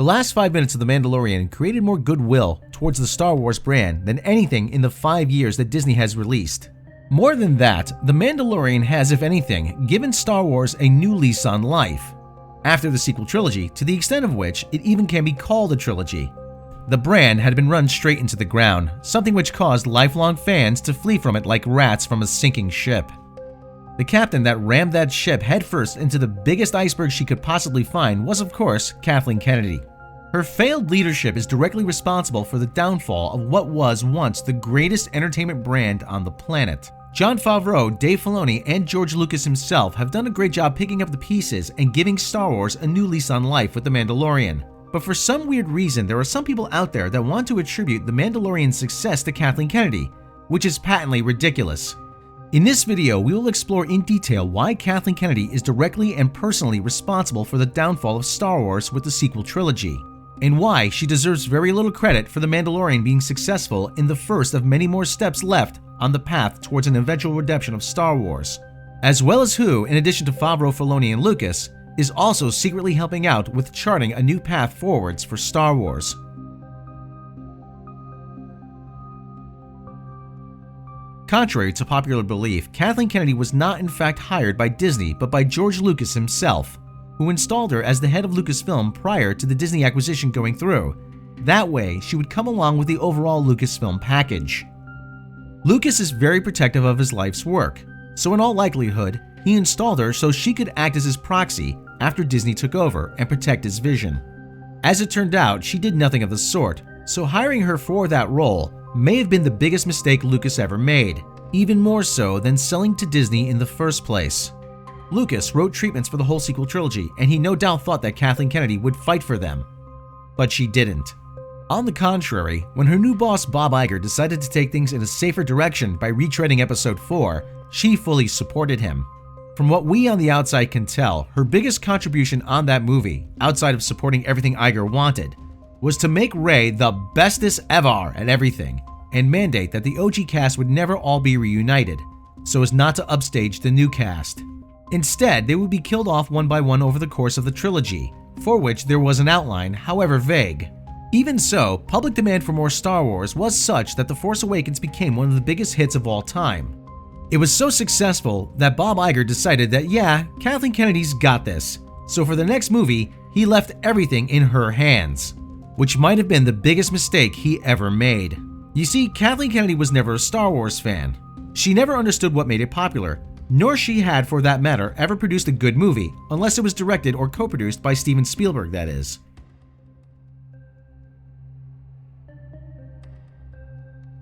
The last 5 minutes of The Mandalorian created more goodwill towards the Star Wars brand than anything in the 5 years that Disney has released. More than that, The Mandalorian has, if anything, given Star Wars a new lease on life. After the sequel trilogy, to the extent of which it even can be called a trilogy. The brand had been run straight into the ground, something which caused lifelong fans to flee from it like rats from a sinking ship. The captain that rammed that ship headfirst into the biggest iceberg she could possibly find was, of course, Kathleen Kennedy. Her failed leadership is directly responsible for the downfall of what was once the greatest entertainment brand on the planet. Jon Favreau, Dave Filoni, and George Lucas himself have done a great job picking up the pieces and giving Star Wars a new lease on life with The Mandalorian. But for some weird reason, there are some people out there that want to attribute The Mandalorian's success to Kathleen Kennedy, which is patently ridiculous. In this video, we will explore in detail why Kathleen Kennedy is directly and personally responsible for the downfall of Star Wars with the sequel trilogy, and why she deserves very little credit for The Mandalorian being successful in the first of many more steps left on the path towards an eventual redemption of Star Wars, as well as who, in addition to Favreau, Filoni, and Lucas, is also secretly helping out with charting a new path forwards for Star Wars. Contrary to popular belief, Kathleen Kennedy was not in fact hired by Disney but by George Lucas himself, who installed her as the head of Lucasfilm prior to the Disney acquisition going through. That way, she would come along with the overall Lucasfilm package. Lucas is very protective of his life's work, so in all likelihood, he installed her so she could act as his proxy after Disney took over and protect his vision. As it turned out, she did nothing of the sort, so hiring her for that role may have been the biggest mistake Lucas ever made, even more so than selling to Disney in the first place. Lucas wrote treatments for the whole sequel trilogy, and he no doubt thought that Kathleen Kennedy would fight for them. But she didn't. On the contrary, when her new boss Bob Iger decided to take things in a safer direction by retreading Episode 4, she fully supported him. From what we on the outside can tell, her biggest contribution on that movie, outside of supporting everything Iger wanted, was to make Rey the bestest ever at everything, and mandate that the OG cast would never all be reunited, so as not to upstage the new cast. Instead, they would be killed off one by one over the course of the trilogy, for which there was an outline, however vague. Even so, public demand for more Star Wars was such that The Force Awakens became one of the biggest hits of all time. It was so successful that Bob Iger decided that yeah, Kathleen Kennedy's got this, so for the next movie, he left everything in her hands, which might have been the biggest mistake he ever made. You see, Kathleen Kennedy was never a Star Wars fan. She never understood what made it popular, nor she had, for that matter, ever produced a good movie, unless it was directed or co-produced by Steven Spielberg, that is.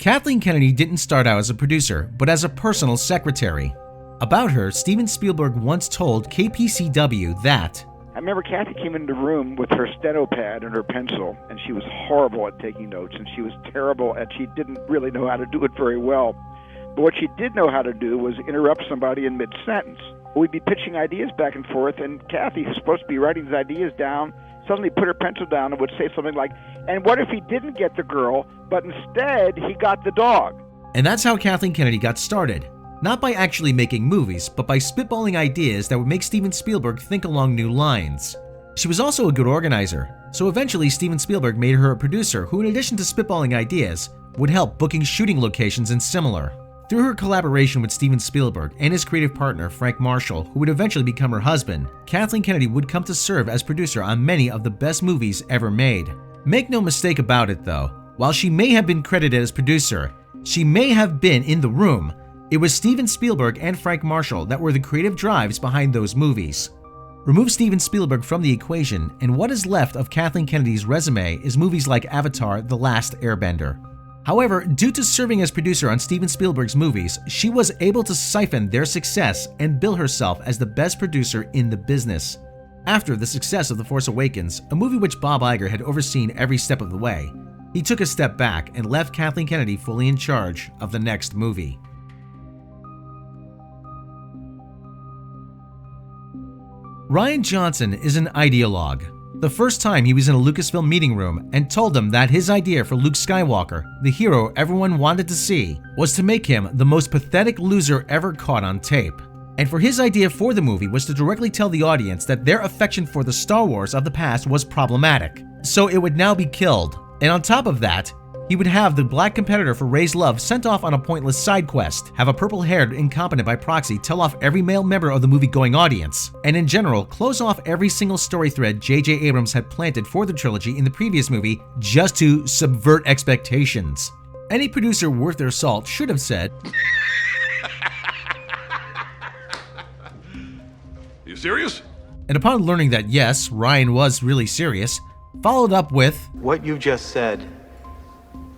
Kathleen Kennedy didn't start out as a producer, but as a personal secretary. About her, Steven Spielberg once told KPCW that, I remember Kathy came into the room with her steno pad and her pencil, and she was horrible at taking notes, and she was terrible at, she didn't really know how to do it very well. But what she did know how to do was interrupt somebody in mid-sentence. We'd be pitching ideas back and forth, and Kathy, who's supposed to be writing these ideas down, suddenly put her pencil down and would say something like, and what if he didn't get the girl, but instead he got the dog? And that's how Kathleen Kennedy got started. Not by actually making movies, but by spitballing ideas that would make Steven Spielberg think along new lines. She was also a good organizer, so eventually Steven Spielberg made her a producer who, in addition to spitballing ideas, would help booking shooting locations and similar. Through her collaboration with Steven Spielberg and his creative partner Frank Marshall, who would eventually become her husband, Kathleen Kennedy would come to serve as producer on many of the best movies ever made. Make no mistake about it though, while she may have been credited as producer, she may have been in the room. It was Steven Spielberg and Frank Marshall that were the creative drives behind those movies. Remove Steven Spielberg from the equation, and what is left of Kathleen Kennedy's resume is movies like Avatar: The Last Airbender. However, due to serving as producer on Steven Spielberg's movies, she was able to siphon their success and bill herself as the best producer in the business. After the success of The Force Awakens, a movie which Bob Iger had overseen every step of the way, he took a step back and left Kathleen Kennedy fully in charge of the next movie. Rian Johnson is an ideologue. The first time he was in a Lucasfilm meeting room and told them that his idea for Luke Skywalker, the hero everyone wanted to see, was to make him the most pathetic loser ever caught on tape. And for his idea for the movie was to directly tell the audience that their affection for the Star Wars of the past was problematic, so it would now be killed. And on top of that, he would have the black competitor for Rey's love sent off on a pointless side quest, have a purple-haired incompetent by proxy tell off every male member of the movie-going audience, and in general, close off every single story thread J.J. Abrams had planted for the trilogy in the previous movie just to subvert expectations. Any producer worth their salt should have said, You serious? And upon learning that yes, Rian was really serious, followed up with, What you just said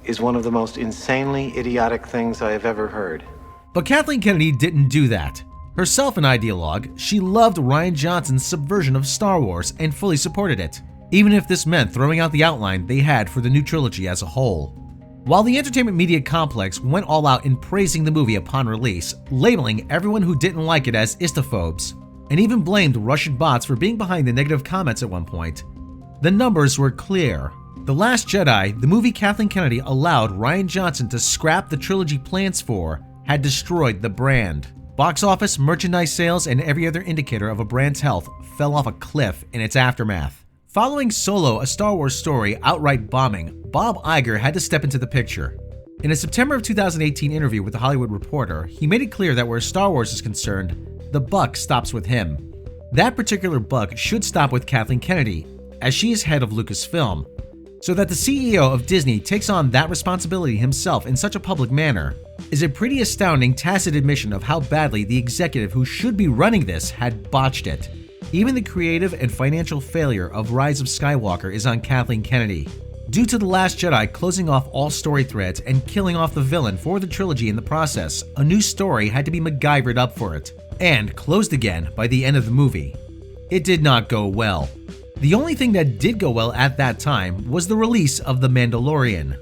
is one of the most insanely idiotic things I have ever heard. But Kathleen Kennedy didn't do that. Herself an ideologue, she loved Rian Johnson's subversion of Star Wars and fully supported it, even if this meant throwing out the outline they had for the new trilogy as a whole. While the entertainment media complex went all out in praising the movie upon release, labeling everyone who didn't like it as istophobes, and even blamed Russian bots for being behind the negative comments at one point, the numbers were clear. The Last Jedi, the movie Kathleen Kennedy allowed Rian Johnson to scrap the trilogy plans for, had destroyed the brand. Box office, merchandise sales, and every other indicator of a brand's health fell off a cliff in its aftermath. Following Solo, a Star Wars story, outright bombing, Bob Iger had to step into the picture. In a September of 2018 interview with The Hollywood Reporter, he made it clear that where Star Wars is concerned, the buck stops with him. That particular buck should stop with Kathleen Kennedy, as she is head of Lucasfilm. So that the CEO of Disney takes on that responsibility himself in such a public manner is a pretty astounding tacit admission of how badly the executive who should be running this had botched it. Even the creative and financial failure of Rise of Skywalker is on Kathleen Kennedy. Due to The Last Jedi closing off all story threads and killing off the villain for the trilogy in the process, a new story had to be MacGyvered up for it, and closed again by the end of the movie. It did not go well. The only thing that did go well at that time was the release of The Mandalorian.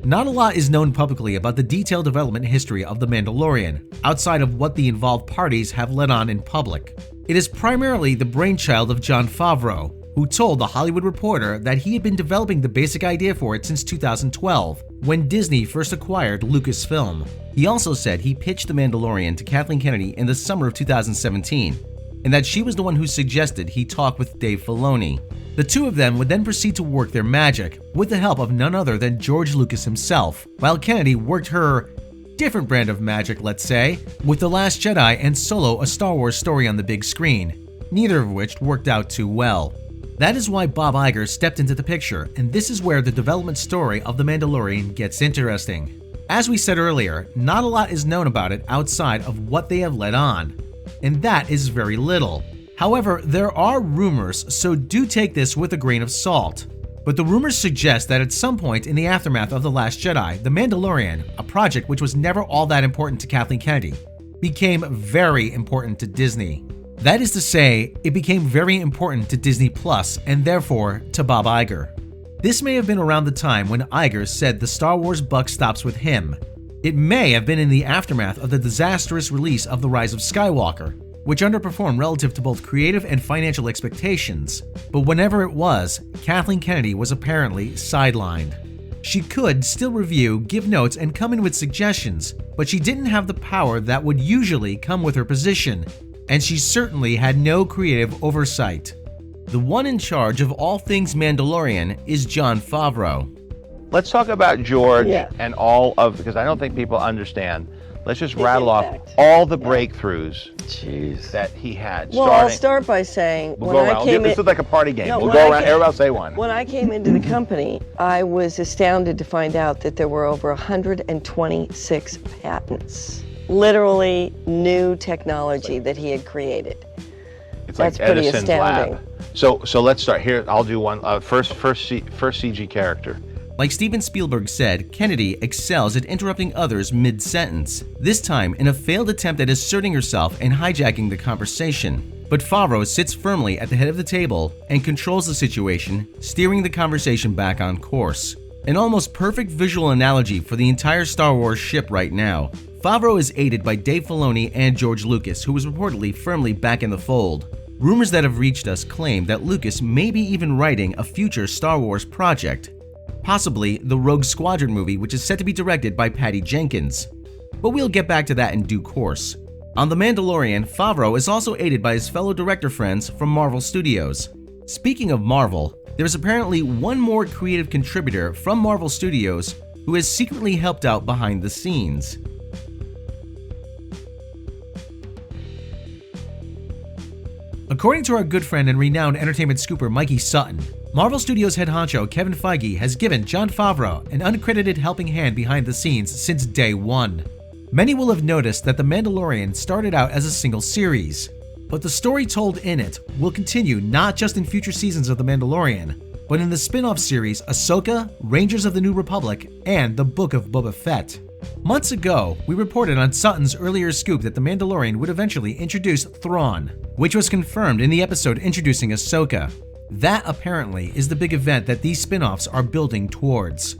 Not a lot is known publicly about the detailed development history of The Mandalorian, outside of what the involved parties have let on in public. It is primarily the brainchild of Jon Favreau, who told The Hollywood Reporter that he had been developing the basic idea for it since 2012, when Disney first acquired Lucasfilm. He also said he pitched The Mandalorian to Kathleen Kennedy in the summer of 2017, and that she was the one who suggested he talk with Dave Filoni. The two of them would then proceed to work their magic, with the help of none other than George Lucas himself, while Kennedy worked her different brand of magic, let's say, with The Last Jedi and Solo, a Star Wars story on the big screen, neither of which worked out too well. That is why Bob Iger stepped into the picture, and this is where the development story of The Mandalorian gets interesting. As we said earlier, not a lot is known about it outside of what they have let on, and that is very little. However, there are rumors, so do take this with a grain of salt. But the rumors suggest that at some point in the aftermath of The Last Jedi, The Mandalorian, a project which was never all that important to Kathleen Kennedy, became very important to Disney. That is to say, it became very important to Disney Plus and therefore to Bob Iger. This may have been around the time when Iger said the Star Wars buck stops with him. It may have been in the aftermath of the disastrous release of The Rise of Skywalker, which underperformed relative to both creative and financial expectations. But whenever it was, Kathleen Kennedy was apparently sidelined. She could still review, give notes, and come in with suggestions, but she didn't have the power that would usually come with her position, and she certainly had no creative oversight. The one in charge of all things Mandalorian is Jon Favreau. Let's talk about George and all of, because I don't think people understand. Let's just rattle off all the breakthroughs that he had. Well, I'll start by saying we'll go around. This is like a party game. We'll go around. Everybody will say one. When I came into the company, I was astounded to find out that there were over 126 patents. Literally new technology that he had created. It's That's like pretty Edison's astounding. lab. So let's start here. I'll do one. First CG character. Like Steven Spielberg said, Kennedy excels at interrupting others mid-sentence, this time in a failed attempt at asserting herself and hijacking the conversation. But Favreau sits firmly at the head of the table and controls the situation, steering the conversation back on course. An almost perfect visual analogy for the entire Star Wars ship right now. Favreau is aided by Dave Filoni and George Lucas, who was reportedly firmly back in the fold. Rumors that have reached us claim that Lucas may be even writing a future Star Wars project, possibly the Rogue Squadron movie, which is set to be directed by Patty Jenkins. But we'll get back to that in due course. On The Mandalorian, Favreau is also aided by his fellow director friends from Marvel Studios. Speaking of Marvel, there's apparently one more creative contributor from Marvel Studios who has secretly helped out behind the scenes. According to our good friend and renowned entertainment scooper Mikey Sutton, Marvel Studios head honcho Kevin Feige has given Jon Favreau an uncredited helping hand behind the scenes since day one. Many will have noticed that The Mandalorian started out as a single series, but the story told in it will continue not just in future seasons of The Mandalorian, but in the spin-off series Ahsoka, Rangers of the New Republic, and The Book of Boba Fett. Months ago, we reported on Sutton's earlier scoop that The Mandalorian would eventually introduce Thrawn, which was confirmed in the episode introducing Ahsoka. That apparently is the big event that these spin-offs are building towards.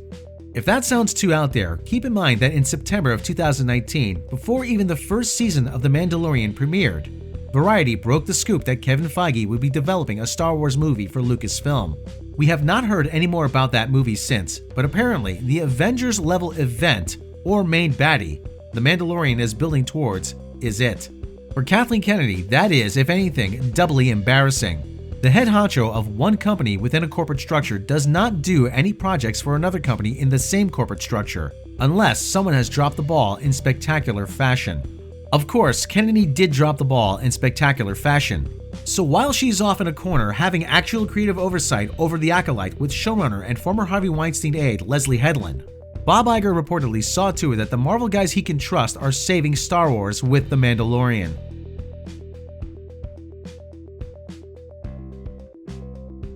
If that sounds too out there, keep in mind that in September of 2019, before even the first season of The Mandalorian premiered, Variety broke the scoop that Kevin Feige would be developing a Star Wars movie for Lucasfilm. We have not heard any more about that movie since, but apparently the Avengers-level event, or main baddie, The Mandalorian is building towards, is it. For Kathleen Kennedy, that is, if anything, doubly embarrassing. The head honcho of one company within a corporate structure does not do any projects for another company in the same corporate structure, unless someone has dropped the ball in spectacular fashion. Of course, Kennedy did drop the ball in spectacular fashion. So while she's off in a corner having actual creative oversight over The Acolyte with showrunner and former Harvey Weinstein aide Leslie Headland, Bob Iger reportedly saw to it that the Marvel guys he can trust are saving Star Wars with The Mandalorian.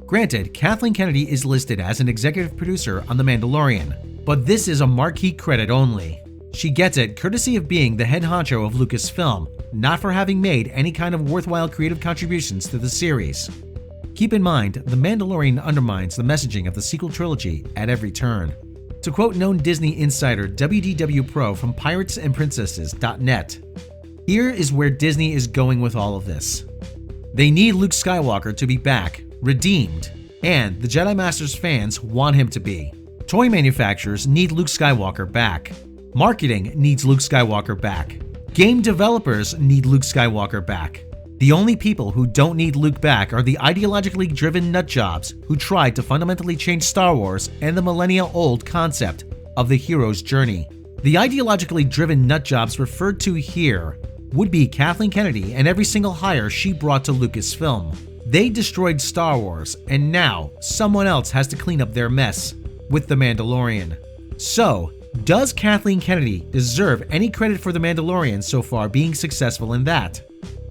Granted, Kathleen Kennedy is listed as an executive producer on The Mandalorian, but this is a marquee credit only. She gets it courtesy of being the head honcho of Lucasfilm, not for having made any kind of worthwhile creative contributions to the series. Keep in mind, The Mandalorian undermines the messaging of the sequel trilogy at every turn. To quote known Disney insider WDW Pro from piratesandprincesses.net, here is where Disney is going with all of this. They need Luke Skywalker to be back, redeemed, and the Jedi Master's fans want him to be. Toy manufacturers need Luke Skywalker back. Marketing needs Luke Skywalker back. Game developers need Luke Skywalker back. The only people who don't need Luke back are the ideologically driven nutjobs who tried to fundamentally change Star Wars and the millennia-old concept of the hero's journey. The ideologically driven nutjobs referred to here would be Kathleen Kennedy and every single hire she brought to Lucasfilm. They destroyed Star Wars, and now someone else has to clean up their mess with The Mandalorian. So, does Kathleen Kennedy deserve any credit for The Mandalorian so far being successful in that?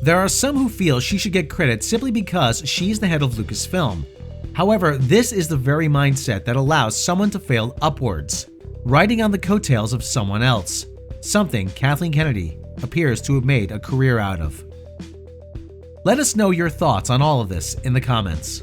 There are some who feel she should get credit simply because she's the head of Lucasfilm. However, this is the very mindset that allows someone to fail upwards, riding on the coattails of someone else, something Kathleen Kennedy appears to have made a career out of. Let us know your thoughts on all of this in the comments.